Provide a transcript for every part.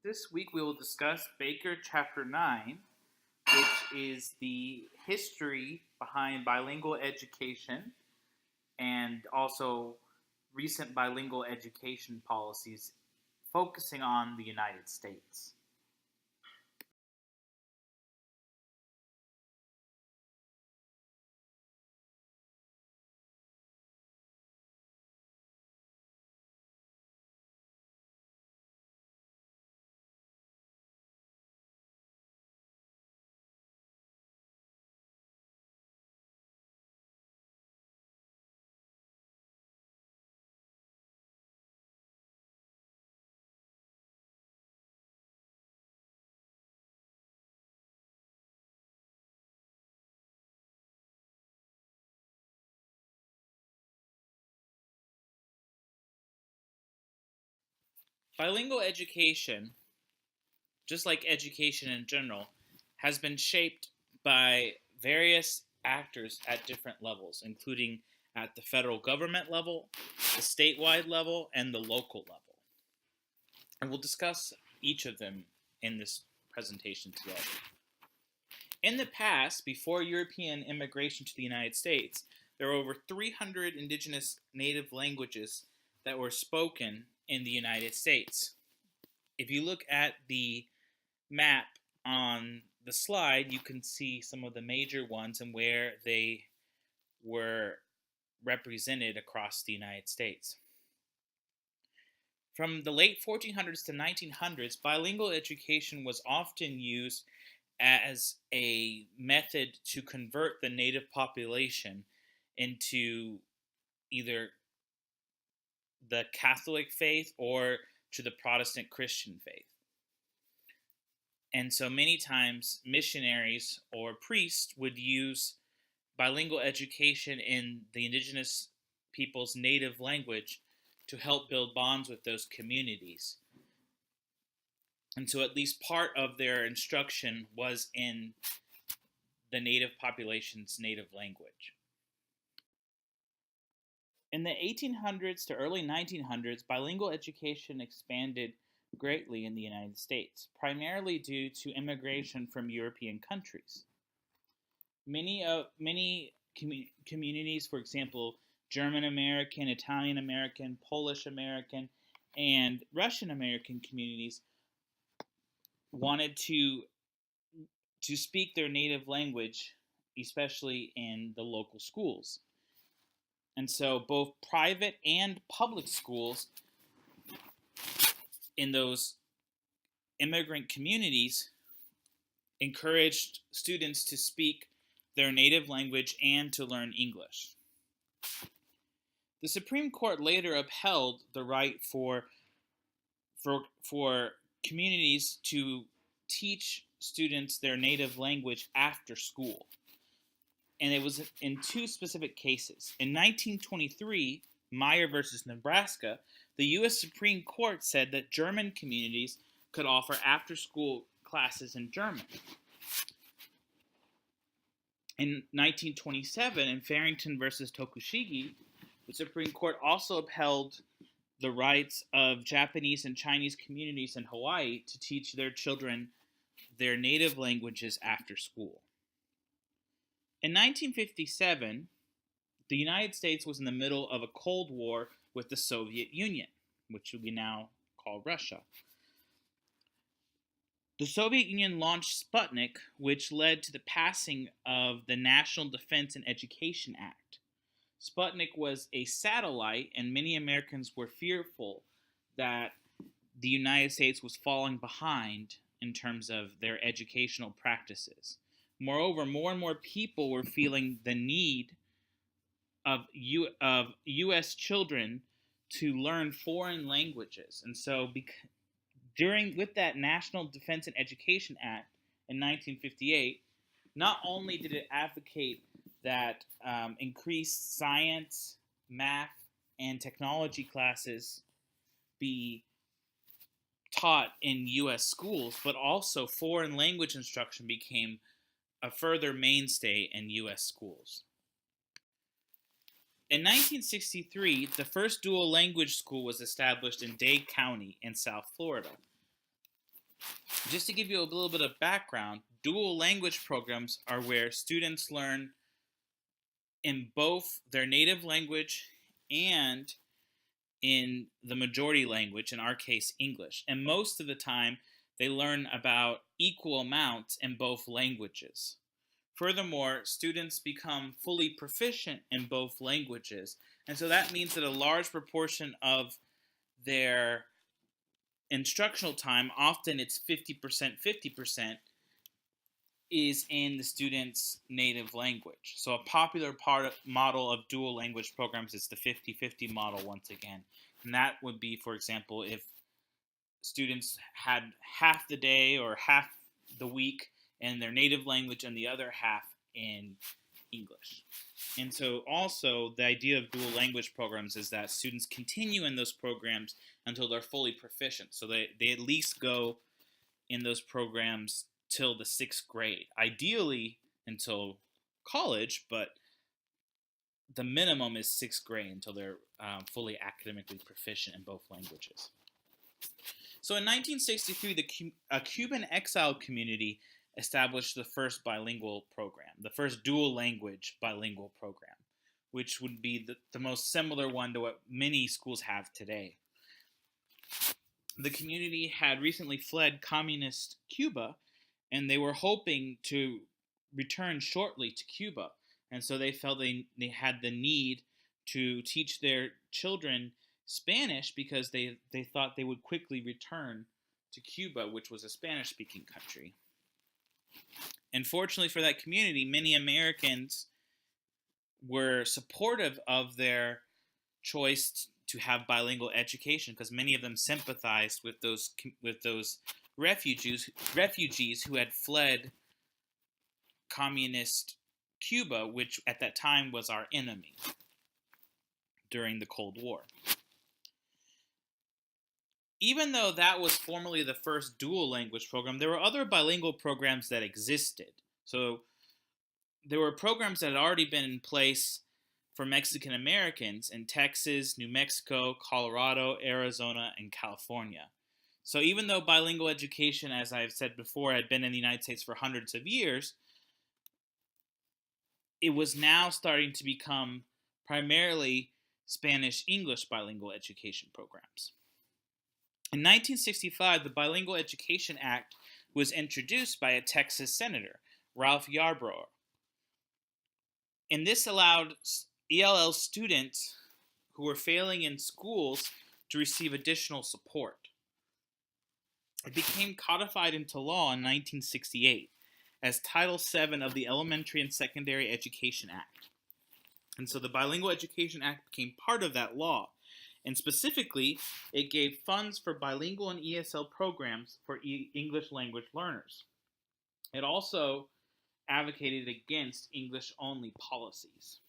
This week we will discuss Baker Chapter 9, which is the history behind bilingual education and also recent bilingual education policies focusing on the United States. Bilingual education, just like education in general, has been shaped by various actors at different levels, including at the federal government level, the statewide level, and the local level. And we'll discuss each of them in this presentation today. In the past, before European immigration to the United States, there were over 300 indigenous native languages that were spoken in the United States. If you look at the map on the slide, you can see some of the major ones and where they were represented across the United States. From the late 1400s to 1900s, bilingual education was often used as a method to convert the native population into either the Catholic faith or to the Protestant Christian faith. And so many times missionaries or priests would use bilingual education in the indigenous people's native language to help build bonds with those communities. And so at least part of their instruction was in the native population's native language. In the 1800s to early 1900s, bilingual education expanded greatly in the United States, primarily due to immigration from European countries. Many communities, for example, German American, Italian American, Polish American, and Russian American communities wanted to speak their native language, especially in the local schools. And so both private and public schools in those immigrant communities encouraged students to speak their native language and to learn English. The Supreme Court later upheld the right for communities to teach students their native language after school. And it was in two specific cases. In 1923, Meyer versus Nebraska, the U.S. Supreme Court said that German communities could offer after-school classes in German. In 1927, in Farrington versus Tokushige, the Supreme Court also upheld the rights of Japanese and Chinese communities in Hawaii to teach their children their native languages after school. In 1957, the United States was in the middle of a Cold War with the Soviet Union, which we now call Russia. The Soviet Union launched Sputnik, which led to the passing of the National Defense and Education Act. Sputnik was a satellite, and many Americans were fearful that the United States was falling behind in terms of their educational practices. Moreover, more and more people were feeling the need of U.S. children to learn foreign languages. And so with that National Defense and Education Act in 1958, not only did it advocate that increased science, math, and technology classes be taught in U.S. schools, but also foreign language instruction became a further mainstay in U.S. schools. In 1963, the first dual language school was established in Dade County in South Florida. Just to give you a little bit of background, dual language programs are where students learn in both their native language and in the majority language, in our case, English. And most of the time, they learn about equal amounts in both languages. Furthermore, students become fully proficient in both languages. And so that means that a large proportion of their instructional time, often it's 50%, 50%, is in the student's native language. So a popular model of dual language programs is the 50-50 model once again. And that would be, for example, if students had half the day or half the week in their native language and the other half in English. And so also the idea of dual language programs is that students continue in those programs until they're fully proficient. So they at least go in those programs till the 6th grade, ideally until college, but the minimum is 6th grade until they're fully academically proficient in both languages. So in 1963, a Cuban exile community established the first bilingual program, the first dual language bilingual program, which would be the most similar one to what many schools have today. The community had recently fled communist Cuba, and they were hoping to return shortly to Cuba. And so they felt they had the need to teach their children Spanish because they thought they would quickly return to Cuba, which was a Spanish-speaking country. And fortunately for that community, many Americans were supportive of their choice to have bilingual education because many of them sympathized with those refugees who had fled communist Cuba, which at that time was our enemy during the Cold War. Even though that was formerly the first dual language program, there were other bilingual programs that existed. So there were programs that had already been in place for Mexican Americans in Texas, New Mexico, Colorado, Arizona, and California. So even though bilingual education, as I've said before, had been in the United States for hundreds of years, it was now starting to become primarily Spanish-English bilingual education programs. In 1965, the Bilingual Education Act was introduced by a Texas senator, Ralph Yarbrough. And this allowed ELL students who were failing in schools to receive additional support. It became codified into law in 1968 as Title VII of the Elementary and Secondary Education Act. And so the Bilingual Education Act became part of that law. And specifically, it gave funds for bilingual and ESL programs for English language learners. It also advocated against English-only policies.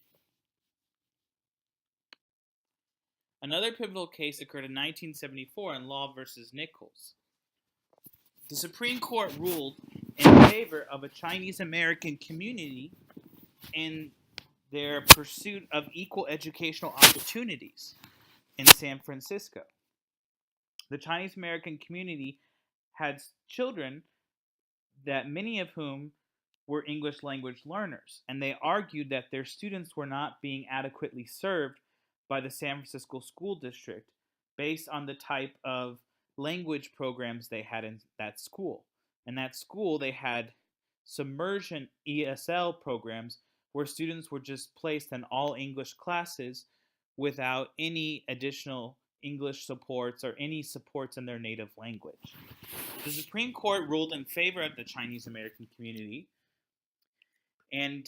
Another pivotal case occurred in 1974 in Law versus Nichols. The Supreme Court ruled in favor of a Chinese American community in their pursuit of equal educational opportunities in San Francisco. The Chinese American community had children that many of whom were English language learners, and they argued that their students were not being adequately served by the San Francisco School District based on the type of language programs they had in that school. In that school, they had submersion ESL programs where students were just placed in all English classes without any additional English supports or any supports in their native language. The Supreme Court ruled in favor of the Chinese American community, and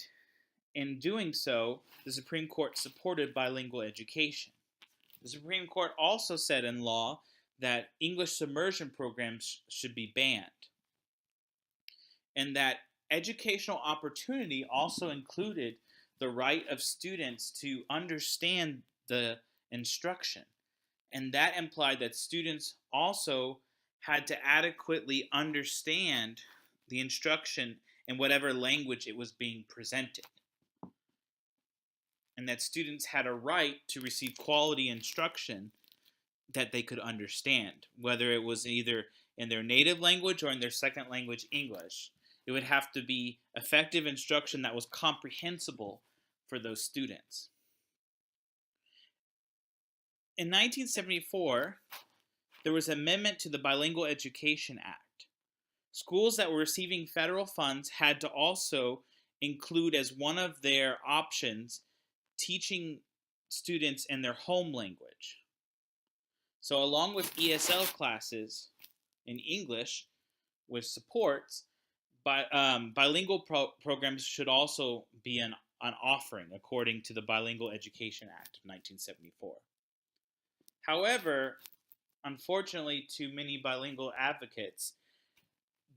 in doing so, the Supreme Court supported bilingual education. The Supreme Court also said in law that English submersion programs should be banned, and that educational opportunity also included the right of students to understand the instruction. And that implied that students also had to adequately understand the instruction in whatever language it was being presented. And that students had a right to receive quality instruction that they could understand, whether it was either in their native language or in their second language, English. It would have to be effective instruction that was comprehensible for those students. In 1974, there was an amendment to the Bilingual Education Act. Schools that were receiving federal funds had to also include as one of their options teaching students in their home language. So, along with ESL classes in English with supports, bilingual programs should also be an offering, according to the Bilingual Education Act of 1974. However, unfortunately, to many bilingual advocates,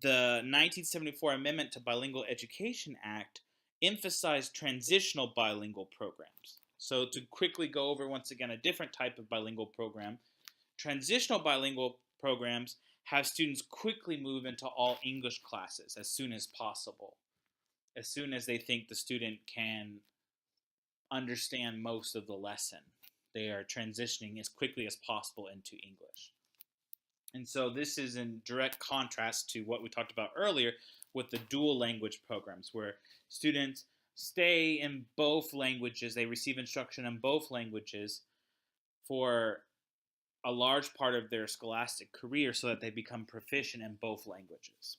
the 1974 Amendment to Bilingual Education Act emphasized transitional bilingual programs. So, to quickly go over once again a different type of bilingual program, transitional bilingual programs have students quickly move into all English classes as soon as possible, as soon as they think the student can understand most of the lesson. They are transitioning as quickly as possible into English. And so this is in direct contrast to what we talked about earlier with the dual language programs, where students stay in both languages, they receive instruction in both languages for a large part of their scholastic career so that they become proficient in both languages.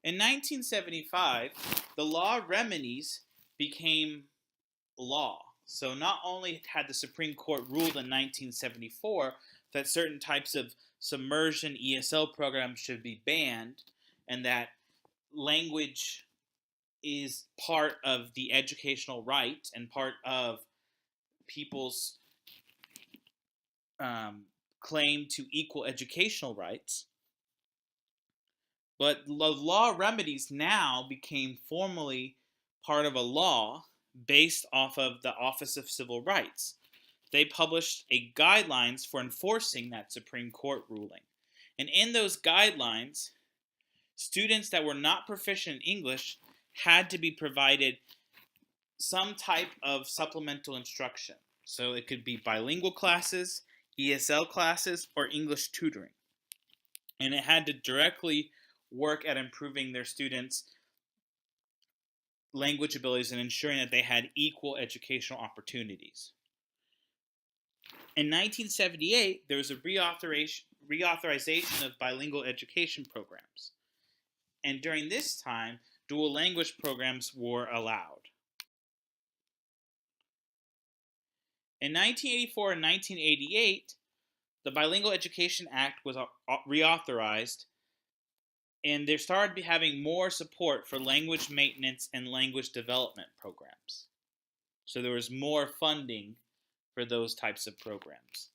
In 1975, the law remedies became law. So not only had the Supreme Court ruled in 1974 that certain types of submersion ESL programs should be banned and that language is part of the educational right and part of people's claim to equal educational rights, but the law remedies now became formally part of a law based off of the Office of Civil Rights. They published a guidelines for enforcing that Supreme Court ruling. And in those guidelines, students that were not proficient in English had to be provided some type of supplemental instruction. So it could be bilingual classes, ESL classes, or English tutoring. And it had to directly work at improving their students' language abilities and ensuring that they had equal educational opportunities. In 1978, there was a reauthorization of bilingual education programs. And during this time, dual language programs were allowed. In 1984 and 1988, the Bilingual Education Act was reauthorized, and they started having more support for language maintenance and language development programs. So there was more funding for those types of programs.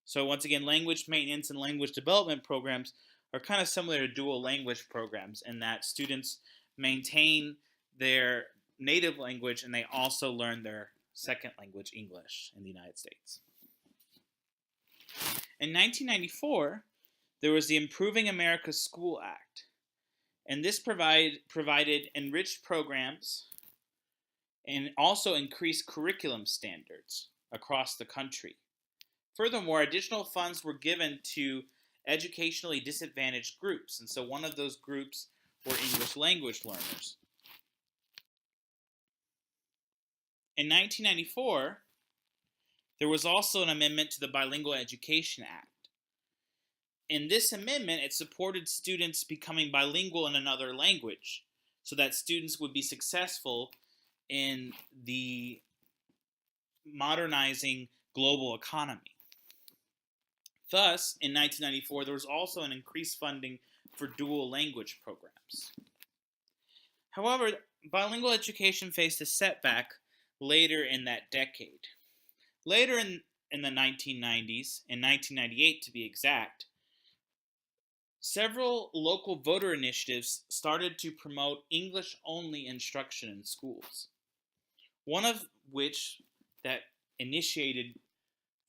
So once again, language maintenance and language development programs are kind of similar to dual language programs in that students maintain their native language and they also learn their second language, English, in the United States. In 1994, there was the Improving America's School Act, and this provided enriched programs and also increased curriculum standards across the country. Furthermore, additional funds were given to educationally disadvantaged groups, and so one of those groups were English language learners. In 1994, there was also an amendment to the Bilingual Education Act. In this amendment, it supported students becoming bilingual in another language so that students would be successful in the modernizing global economy. Thus, in 1994, there was also an increased funding for dual language programs. However, bilingual education faced a setback later in that decade. Later in the 1990s, in 1998 to be exact, several local voter initiatives started to promote English-only instruction in schools. One of which that initiated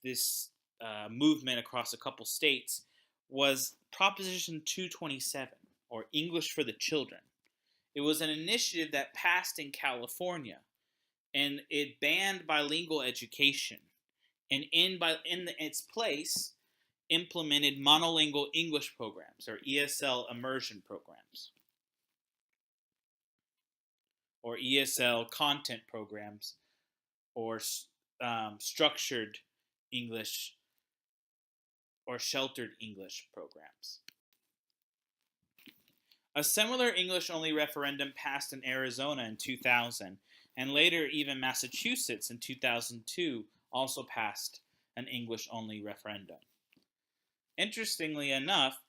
this movement across a couple states was Proposition 227, or English for the Children. It was an initiative that passed in California, and it banned bilingual education and its place implemented monolingual English programs, or ESL immersion programs, or ESL content programs, or structured English or sheltered English programs. A similar English-only referendum passed in Arizona in 2000, and later even Massachusetts in 2002 also passed an English-only referendum. Interestingly enough,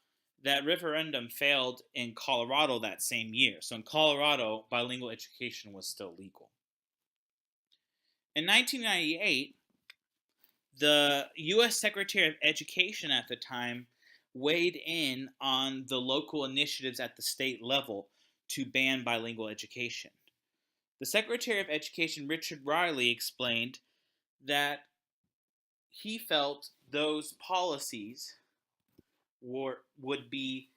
that referendum failed in Colorado that same year. So in Colorado, bilingual education was still legal. In 1998, the U.S. Secretary of Education at the time weighed in on the local initiatives at the state level to ban bilingual education. The Secretary of Education, Richard Riley, explained that he felt those policies would be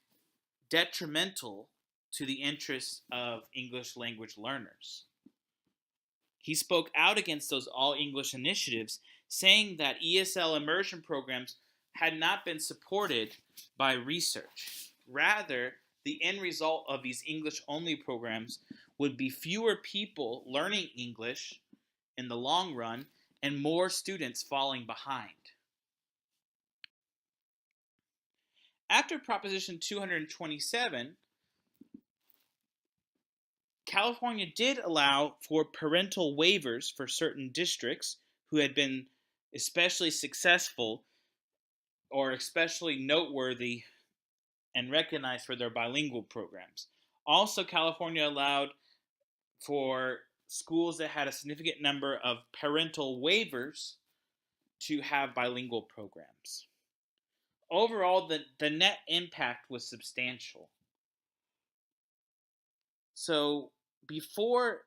detrimental to the interests of English language learners. He spoke out against those all-English initiatives, saying that ESL immersion programs had not been supported by research. Rather, the end result of these English-only programs would be fewer people learning English in the long run and more students falling behind. After Proposition 227, California did allow for parental waivers for certain districts who had been especially successful or especially noteworthy and recognized for their bilingual programs. Also, California allowed for schools that had a significant number of parental waivers to have bilingual programs. Overall, the net impact was substantial. So before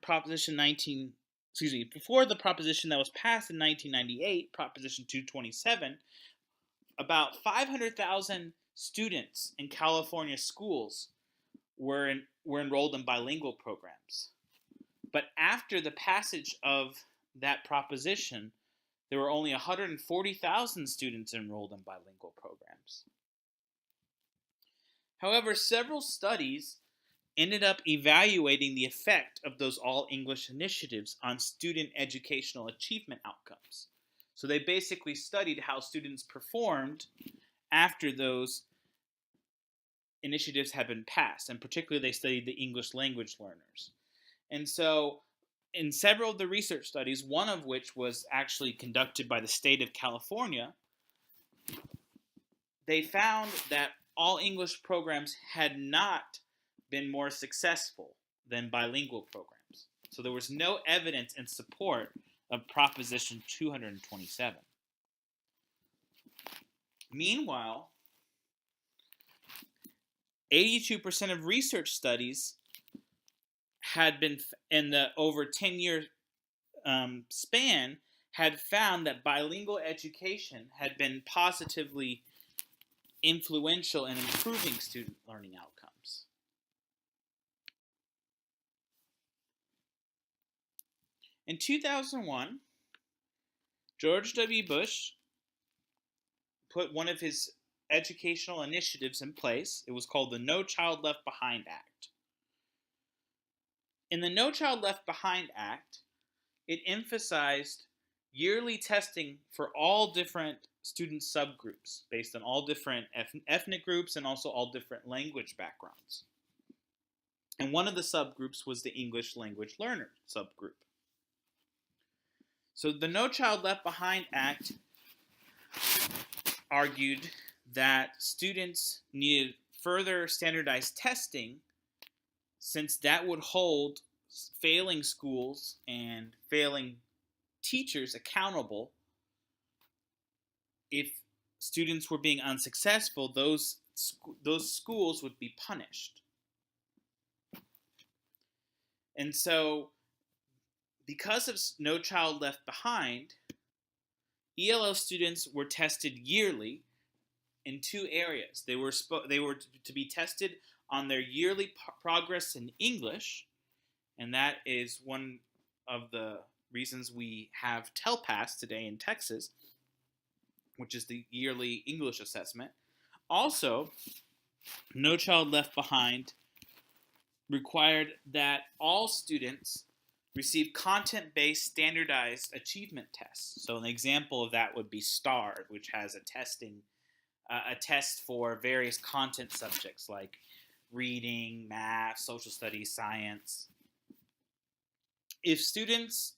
before the proposition that was passed in 1998, Proposition 227, about 500,000 students in California schools were enrolled in bilingual programs. But after the passage of that proposition, there were only 140,000 students enrolled in bilingual programs. However, several studies ended up evaluating the effect of those all-English initiatives on student educational achievement outcomes. So they basically studied how students performed after those initiatives had been passed, and particularly they studied the English language learners. And so in several of the research studies, one of which was actually conducted by the state of California, they found that all English programs had not been more successful than bilingual programs. So there was no evidence in support of Proposition 227. Meanwhile, 82% of research studies had been, in the over 10-year span, had found that bilingual education had been positively influential in improving student learning outcomes. In 2001, George W. Bush put one of his educational initiatives in place. It was called the No Child Left Behind Act. In the No Child Left Behind Act, it emphasized yearly testing for all different student subgroups based on all different ethnic groups and also all different language backgrounds. And one of the subgroups was the English language learner subgroup. So the No Child Left Behind Act argued that students needed further standardized testing, since that would hold failing schools and failing teachers accountable. If students were being unsuccessful, those schools would be punished. And so, because of No Child Left Behind, ELL students were tested yearly in two areas. They were to be tested on their yearly progress in English, and that is one of the reasons we have TELPAS today in Texas. which is the yearly English assessment. Also, No Child Left Behind required that all students receive content-based standardized achievement tests. So an example of that would be STAR, which has a test for various content subjects like reading, math, social studies, science. If students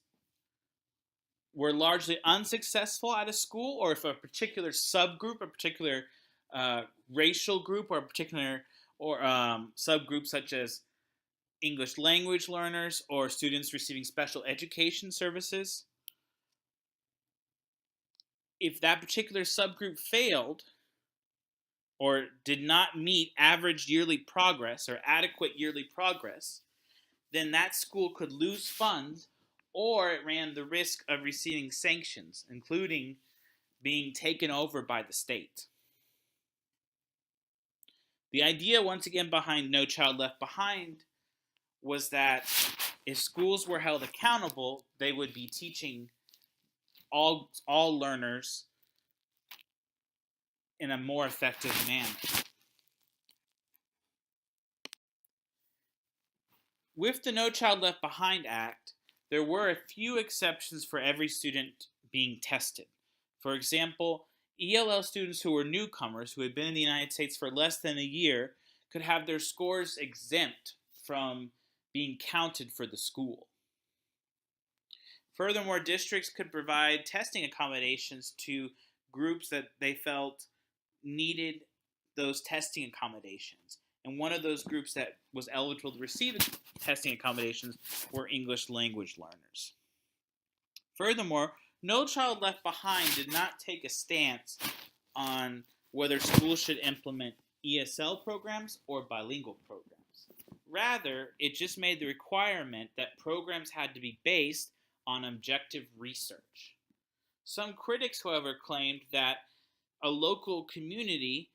were largely unsuccessful at a school, or if a particular subgroup, a particular racial group, or a particular subgroup such as English language learners or students receiving special education services, if that particular subgroup failed or did not meet average yearly progress or adequate yearly progress, then that school could lose funds, or it ran the risk of receiving sanctions, including being taken over by the state. The idea, once again, behind No Child Left Behind was that if schools were held accountable, they would be teaching all learners in a more effective manner. With the No Child Left Behind Act, there were a few exceptions for every student being tested. For example, ELL students who were newcomers, who had been in the United States for less than a year, could have their scores exempt from being counted for the school. Furthermore, districts could provide testing accommodations to groups that they felt needed those testing accommodations. And one of those groups that was eligible to receive testing accommodations were English language learners. Furthermore, No Child Left Behind did not take a stance on whether schools should implement ESL programs or bilingual programs. Rather, it just made the requirement that programs had to be based on objective research. Some critics, however, claimed that a local community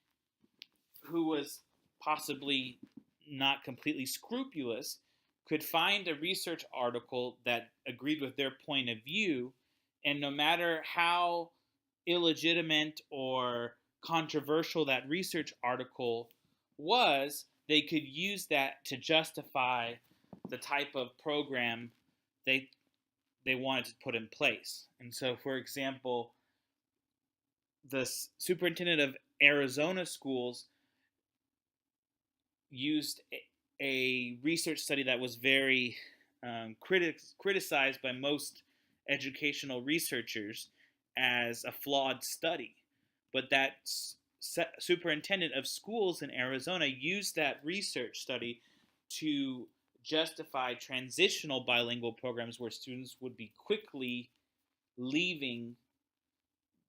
who was possibly not completely scrupulous could find a research article that agreed with their point of view, and no matter how illegitimate or controversial that research article was, they could use that to justify the type of program they wanted to put in place. And so, for example, the superintendent of Arizona schools used a research study that was very criticized by most educational researchers as a flawed study. But that superintendent of schools in Arizona used that research study to justify transitional bilingual programs where students would be quickly leaving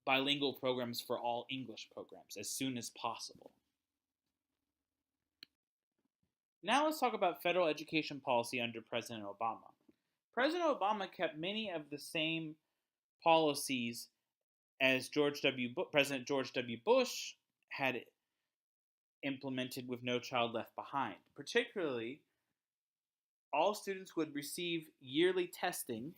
bilingual programs for all English programs as soon as possible. Now let's talk about federal education policy under President Obama. President Obama kept many of the same policies as President George W. Bush had implemented with No Child Left Behind. Particularly, all students would receive yearly testing,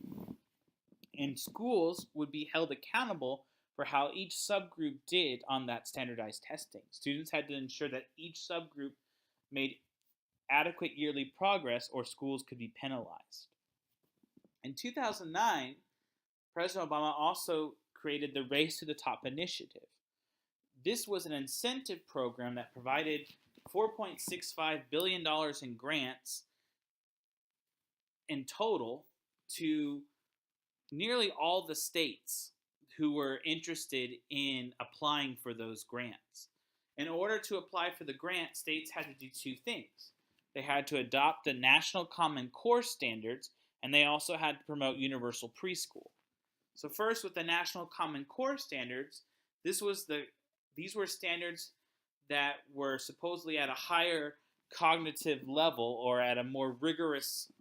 and schools would be held accountable for how each subgroup did on that standardized testing. Students had to ensure that each subgroup made adequate yearly progress, or schools could be penalized. In 2009, President Obama also created the Race to the Top initiative. This was an incentive program that provided $4.65 billion in grants in total to nearly all the states who were interested in applying for those grants. In order to apply for the grant, states had to do two things. They had to adopt the National Common Core standards, and they also had to promote universal preschool. So first, with the National Common Core standards, these were standards that were supposedly at a higher cognitive level, or at a more rigorous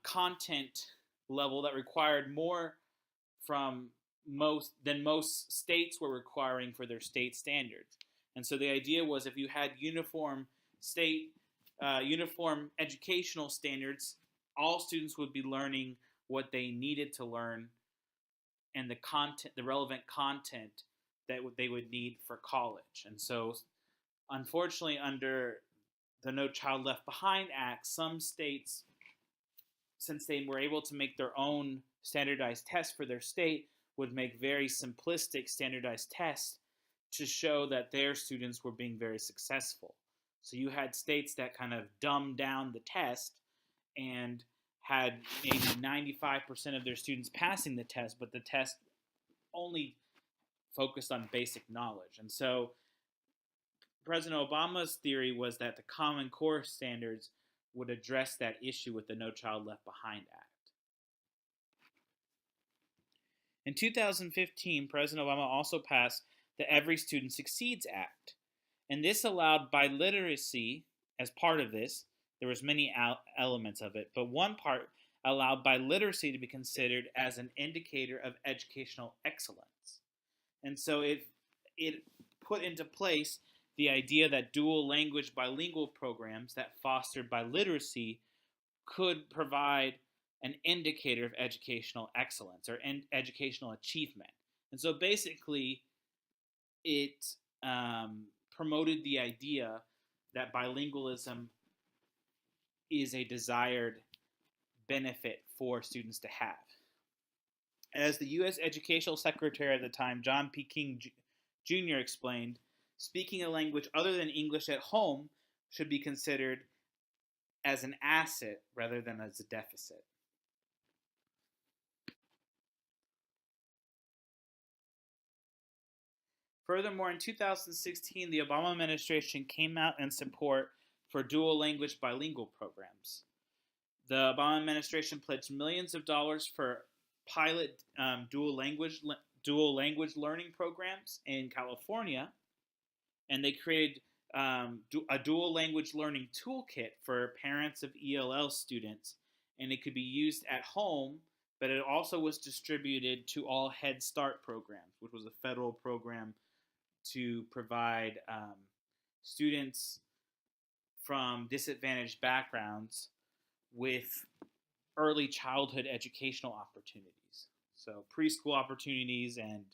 content level that required more from than most states were requiring for their state standards. And so the idea was, if you had uniform educational standards, all students would be learning what they needed to learn, and the relevant content that they would need for college. And so, unfortunately, under the No Child Left Behind Act, some states, since they were able to make their own standardized tests for their state, would make very simplistic standardized tests to show that their students were being very successful. So you had states that kind of dumbed down the test and had maybe 95% of their students passing the test, but the test only focused on basic knowledge. And so President Obama's theory was that the Common Core standards would address that issue with the No Child Left Behind Act. In 2015, President Obama also passed the Every Student Succeeds Act, and this allowed biliteracy as part of this. There was many elements of it, but one part allowed biliteracy to be considered as an indicator of educational excellence. And so it put into place the idea that dual language bilingual programs that fostered biliteracy could provide an indicator of educational excellence or educational achievement. And so basically, it promoted the idea that bilingualism is a desired benefit for students to have. As the U.S. Educational Secretary at the time, John P. King Jr. explained, speaking a language other than English at home should be considered as an asset rather than as a deficit. Furthermore, in 2016, the Obama administration came out in support for dual language bilingual programs. The Obama administration pledged millions of dollars for pilot dual language learning programs in California, and they created a dual language learning toolkit for parents of ELL students, and it could be used at home, but it also was distributed to all Head Start programs, which was a federal program to provide students from disadvantaged backgrounds with early childhood educational opportunities. So preschool opportunities and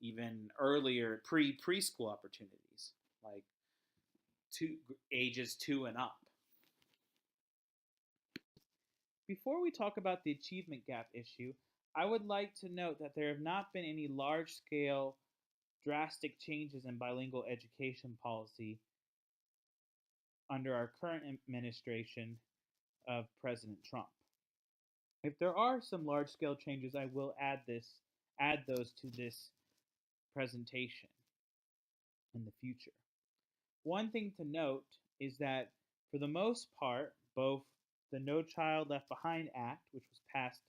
even earlier preschool opportunities, like ages 2 and up. Before we talk about the achievement gap issue, I would like to note that there have not been any large-scale drastic changes in bilingual education policy under our current administration of President Trump. If there are some large-scale changes, I will add those to this presentation in the future. One thing to note is that for the most part, both the No Child Left Behind Act, which was passed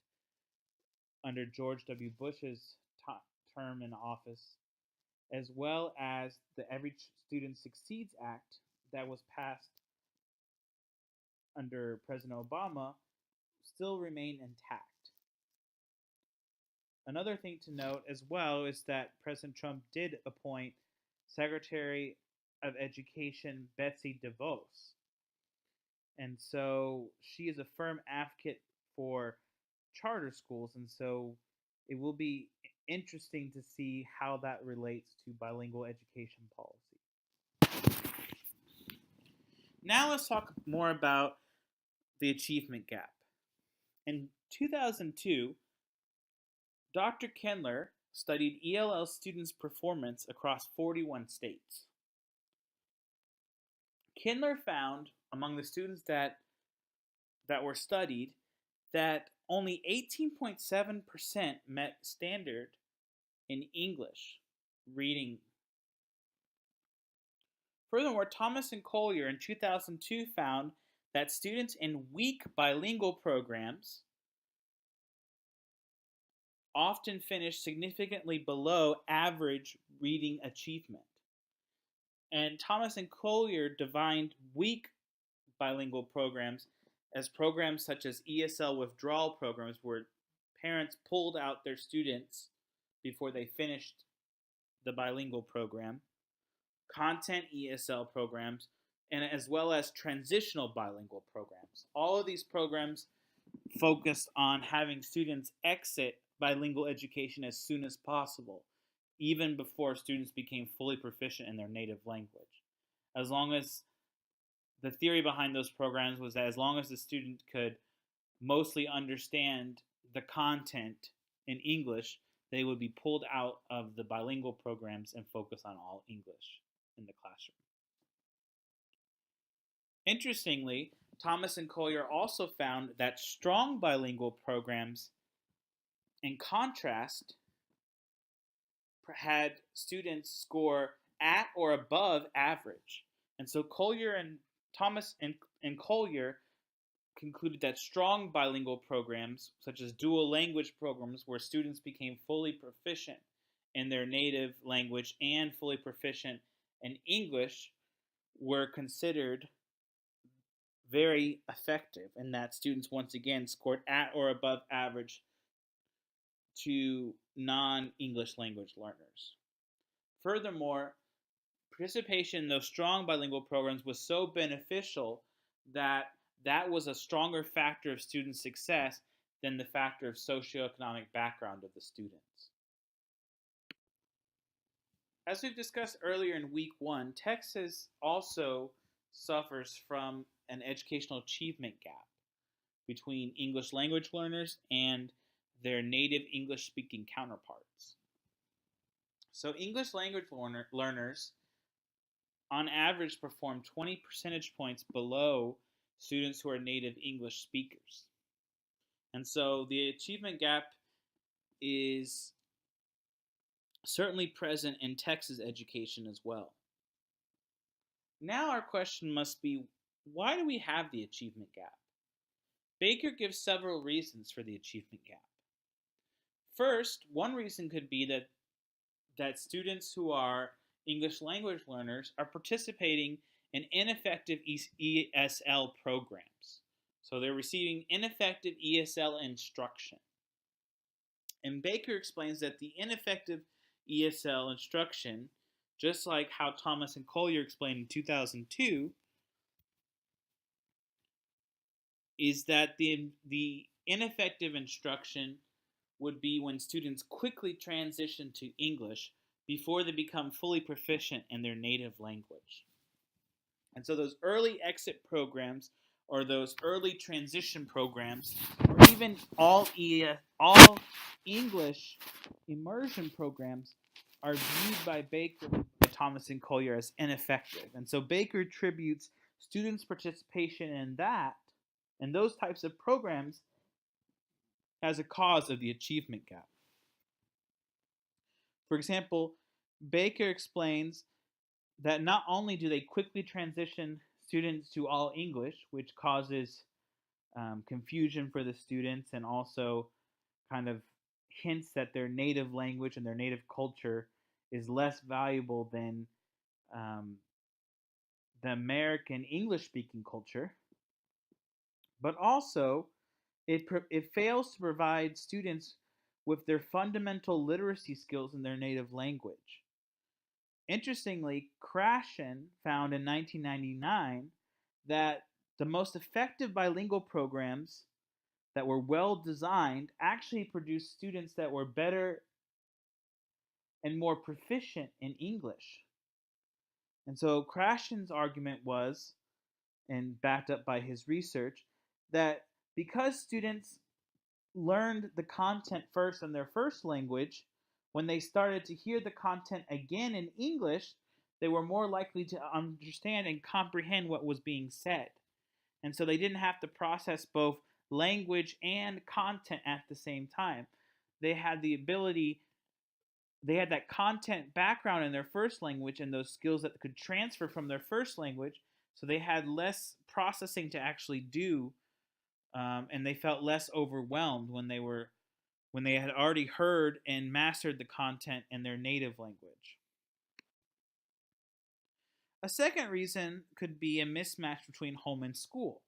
under George W. Bush's term in office, as well as the Every Student Succeeds Act that was passed under President Obama, still remain intact. Another thing to note as well is that President Trump did appoint Secretary of Education Betsy DeVos. And so she is a firm advocate for charter schools, and so it will be interesting to see how that relates to bilingual education policy. Now let's talk more about the achievement gap. In 2002, Dr. Kindler studied ELL students' performance across 41 states. Kindler found among the students that were studied that only 18.7% met standard in English reading. Furthermore, Thomas and Collier in 2002 found that students in weak bilingual programs often finish significantly below average reading achievement. And Thomas and Collier defined weak bilingual programs as programs such as ESL withdrawal programs where parents pulled out their students before they finished the bilingual program, content ESL programs, and as well as transitional bilingual programs. All of these programs focused on having students exit bilingual education as soon as possible. even before students became fully proficient in their native language. As long as the theory behind those programs was that as long as the student could mostly understand the content in English, they would be pulled out of the bilingual programs and focus on all English in the classroom. Interestingly, Thomas and Collier also found that strong bilingual programs, in contrast, had students score at or above average. And so Collier and Thomas and Collier concluded that strong bilingual programs, such as dual language programs, where students became fully proficient in their native language and fully proficient in English, were considered very effective, and that students once again scored at or above average to non-English language learners. Furthermore, participation in those strong bilingual programs was so beneficial that that was a stronger factor of student success than the factor of socioeconomic background of the students. As we've discussed earlier in week 1, Texas also suffers from an educational achievement gap between English language learners and their native English speaking counterparts. So, English language learners on average perform 20 percentage points below students who are native English speakers. And so the achievement gap is certainly present in Texas education as well. Now our question must be, why do we have the achievement gap? Baker gives several reasons for the achievement gap. First, one reason could be that students who are English language learners are participating in ineffective ESL programs. So they're receiving ineffective ESL instruction. And Baker explains that the ineffective ESL instruction, just like how Thomas and Collier explained in 2002, is that the ineffective instruction would be when students quickly transition to English before they become fully proficient in their native language. And so those early exit programs or those early transition programs or even all English immersion programs are viewed by Baker and Thomas and Collier as ineffective. And so Baker attributes students' participation in those types of programs as a cause of the achievement gap. For example, Baker explains that not only do they quickly transition students to all English, which causes confusion for the students and also kind of hints that their native language and their native culture is less valuable than the American English speaking culture, but also it fails to provide students with their fundamental literacy skills in their native language. Interestingly, Krashen found in 1999 that the most effective bilingual programs that were well designed actually produced students that were better and more proficient in English. And so Krashen's argument was, and backed up by his research, that because students learned the content first in their first language, when they started to hear the content again in English, they were more likely to understand and comprehend what was being said. And so they didn't have to process both language and content at the same time. They had the ability, they had that content background in their first language and those skills that could transfer from their first language. So they had less processing to actually do, and they felt less overwhelmed when they had already heard and mastered the content in their native language. A second reason could be a mismatch between home and school.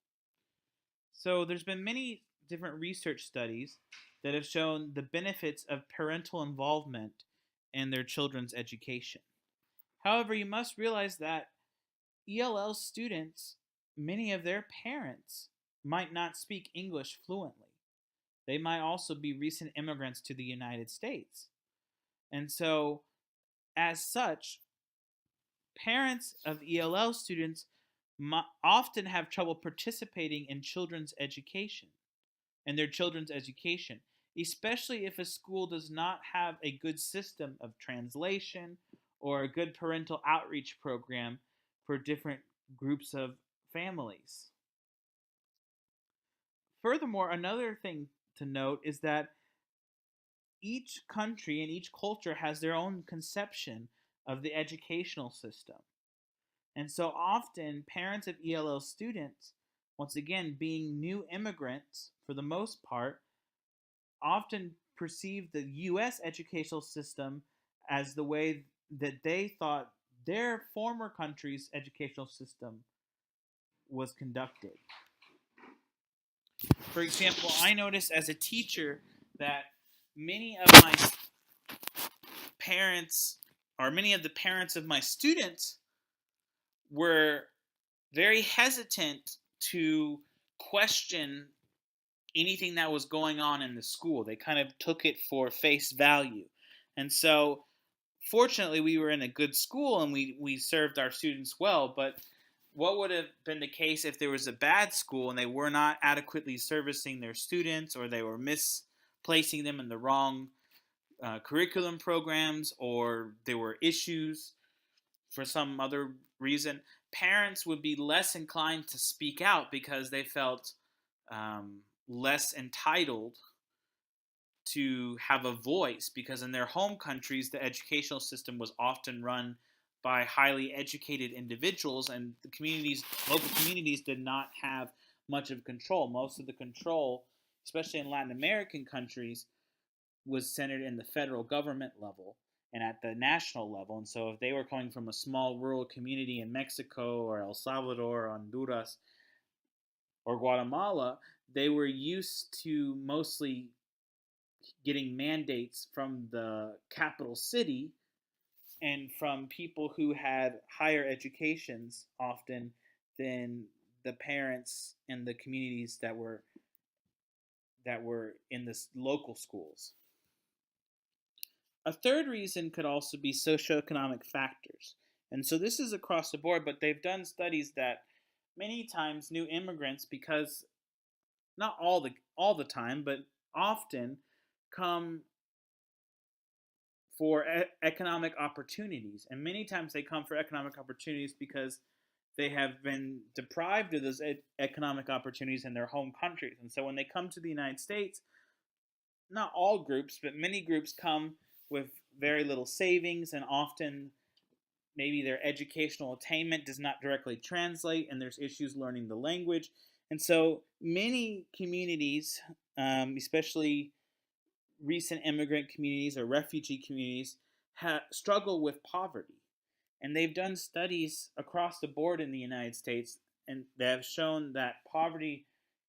So there's been many different research studies that have shown the benefits of parental involvement in their children's education. However, you must realize that ELL students, many of their parents might not speak English fluently. They might also be recent immigrants to the United States. And so as such, parents of ELL students often have trouble participating in their children's education, especially if a school does not have a good system of translation or a good parental outreach program for different groups of families. Furthermore, another thing to note is that each country and each culture has their own conception of the educational system. And so often, parents of ELL students, once again, being new immigrants for the most part, often perceive the U.S. educational system as the way that they thought their former country's educational system was conducted. For example, I noticed as a teacher that many of my parents, or many of the parents of my students, were very hesitant to question anything that was going on in the school. They kind of took it for face value. And so, fortunately, we were in a good school and we served our students well. But what would have been the case if there was a bad school and they were not adequately servicing their students, or they were misplacing them in the wrong curriculum programs, or there were issues for some other reason? Parents would be less inclined to speak out because they felt less entitled to have a voice, because in their home countries the educational system was often run by highly educated individuals, and local communities did not have much of control. Most of the control, especially in Latin American countries, was centered in the federal government level and at the national level. And so if they were coming from a small rural community in Mexico or El Salvador or Honduras or Guatemala, they were used to mostly getting mandates from the capital city and from people who had higher educations often than the parents and the communities that were in the local schools. A third reason could also be socioeconomic factors. And so this is across the board, but they've done studies that many times new immigrants, because not all the time, but often come for economic opportunities. And many times they come for economic opportunities because they have been deprived of those economic opportunities in their home countries. And so when they come to the United States, not all groups, but many groups come with very little savings, and often maybe their educational attainment does not directly translate, and there's issues learning the language. And so many communities, especially recent immigrant communities or refugee communities, struggle with poverty. And they've done studies across the board in the United States, and they have shown that poverty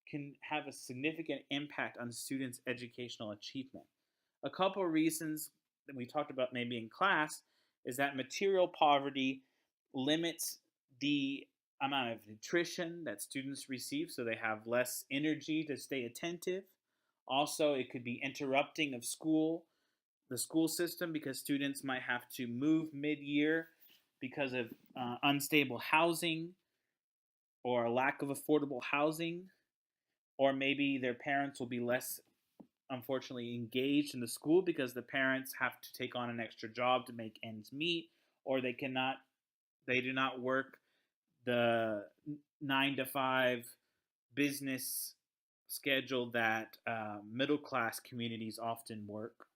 can have a significant impact on students' educational achievement. A couple of reasons that we talked about maybe in class is that material poverty limits the amount of nutrition that students receive, so they have less energy to stay attentive. Also, it could be interrupting of the school system, because students might have to move mid-year because of unstable housing or a lack of affordable housing, or maybe their parents will be less, unfortunately, engaged in the school because the parents have to take on an extra job to make ends meet, or they do not work the 9 to 5 business schedule that middle class communities often work.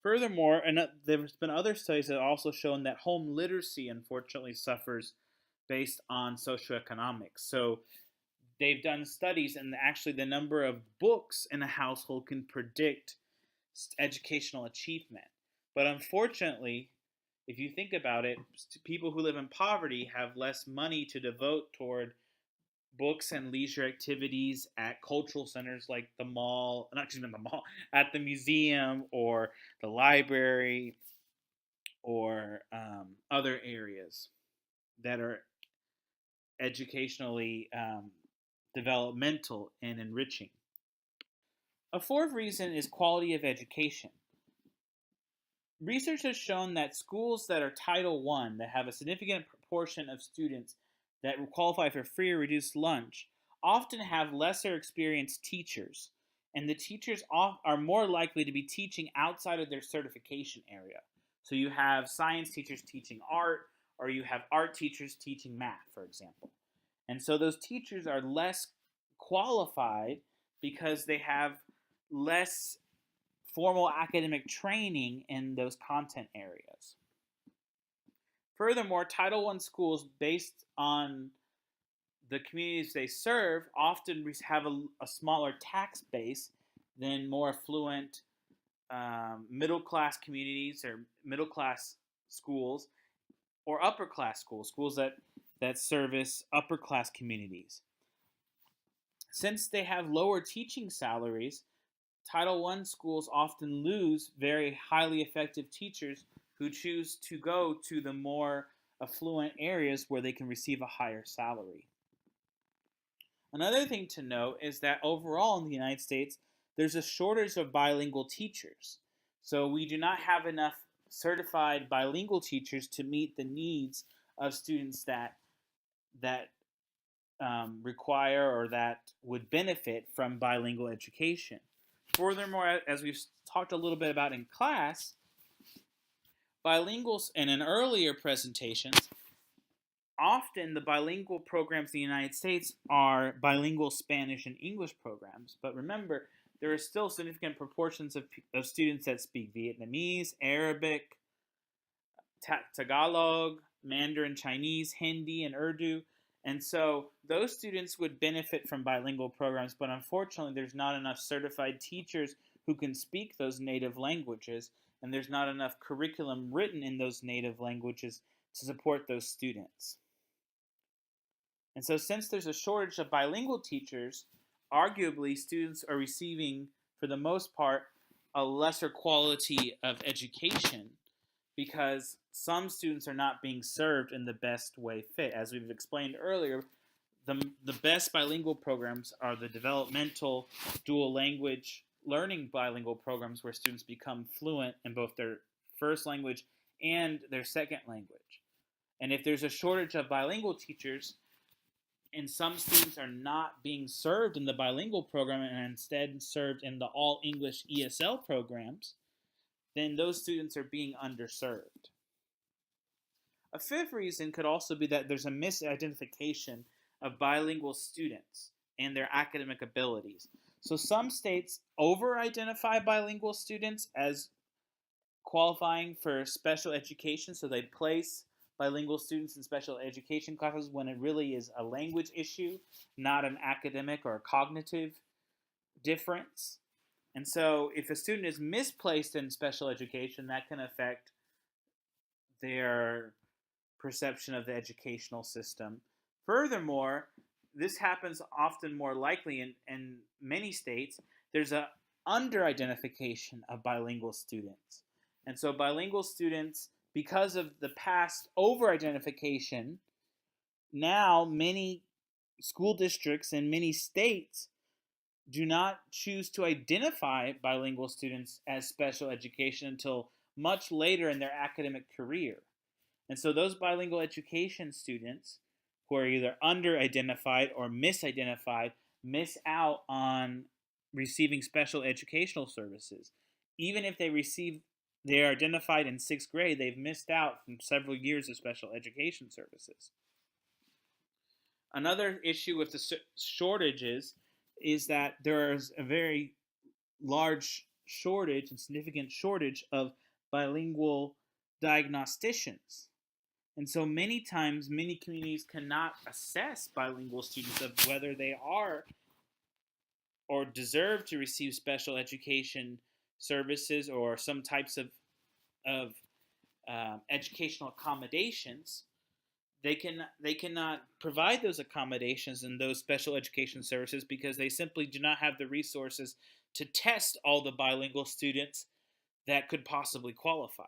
Furthermore, and there's been other studies that have also shown that home literacy unfortunately suffers based on socioeconomics. So they've done studies, and actually the number of books in a household can predict educational achievement. But unfortunately, if you think about it, people who live in poverty have less money to devote toward books and leisure activities at cultural centers like the mall, not excuse me, the mall, at the museum or the library, or other areas that are educationally developmental and enriching. A fourth reason is quality of education. Research has shown that schools that are Title I, that have a significant proportion of students that qualify for free or reduced lunch, often have lesser experienced teachers, and the teachers are more likely to be teaching outside of their certification area. So you have science teachers teaching art, or you have art teachers teaching math, for example. And so those teachers are less qualified because they have less formal academic training in those content areas. Furthermore, Title I schools, based on the communities they serve, often have a smaller tax base than more affluent middle class communities or middle class schools or upper class schools, schools that service upper class communities. Since they have lower teaching salaries, Title I schools often lose very highly effective teachers who choose to go to the more affluent areas where they can receive a higher salary. Another thing to note is that overall in the United States, there's a shortage of bilingual teachers. So we do not have enough certified bilingual teachers to meet the needs of students that require or that would benefit from bilingual education. Furthermore, as we've talked a little bit about in class, bilinguals, and in earlier presentations, often the bilingual programs in the United States are bilingual Spanish and English programs. But remember, there are still significant proportions of students that speak Vietnamese, Arabic, Tagalog, Mandarin Chinese, Hindi, and Urdu. And so those students would benefit from bilingual programs, but unfortunately there's not enough certified teachers who can speak those native languages, and there's not enough curriculum written in those native languages to support those students. And so since there's a shortage of bilingual teachers, arguably students are receiving, for the most part, a lesser quality of education because some students are not being served in the best way fit. As we've explained earlier, the best bilingual programs are the developmental dual language learning bilingual programs where students become fluent in both their first language and their second language. And if there's a shortage of bilingual teachers and some students are not being served in the bilingual program and instead served in the all English ESL programs, then those students are being underserved. A fifth reason could also be that there's a misidentification of bilingual students and their academic abilities. So some states over-identify bilingual students as qualifying for special education, so they place bilingual students in special education classes when it really is a language issue, not an academic or a cognitive difference. And so if a student is misplaced in special education, that can affect their perception of the educational system. Furthermore, this happens often more likely in many states. There's an under-identification of bilingual students. And so bilingual students, because of the past over-identification, now many school districts in many states do not choose to identify bilingual students as special education until much later in their academic career. And so those bilingual education students who are either under-identified or misidentified miss out on receiving special educational services. Even if they are identified in 6th grade, they've missed out from several years of special education services. Another issue with the shortages is that there is a very large shortage and significant shortage of bilingual diagnosticians. And so many times, many communities cannot assess bilingual students of whether they are or deserve to receive special education services or some types of educational accommodations. They cannot provide those accommodations and those special education services because they simply do not have the resources to test all the bilingual students that could possibly qualify.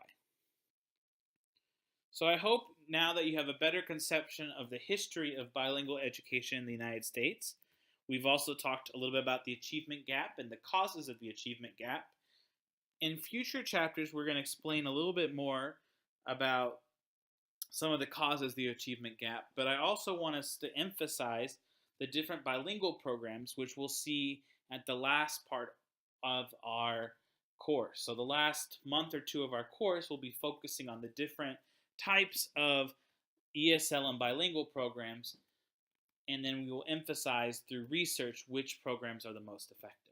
So I hope now that you have a better conception of the history of bilingual education in the United States. We've also talked a little bit about the achievement gap and the causes of the achievement gap. In future chapters, we're going to explain a little bit more about some of the causes of the achievement gap, but I also want us to emphasize the different bilingual programs, which we'll see at the last part of our course. So the last month or two of our course will be focusing on the different types of ESL and bilingual programs, and then we will emphasize through research which programs are the most effective.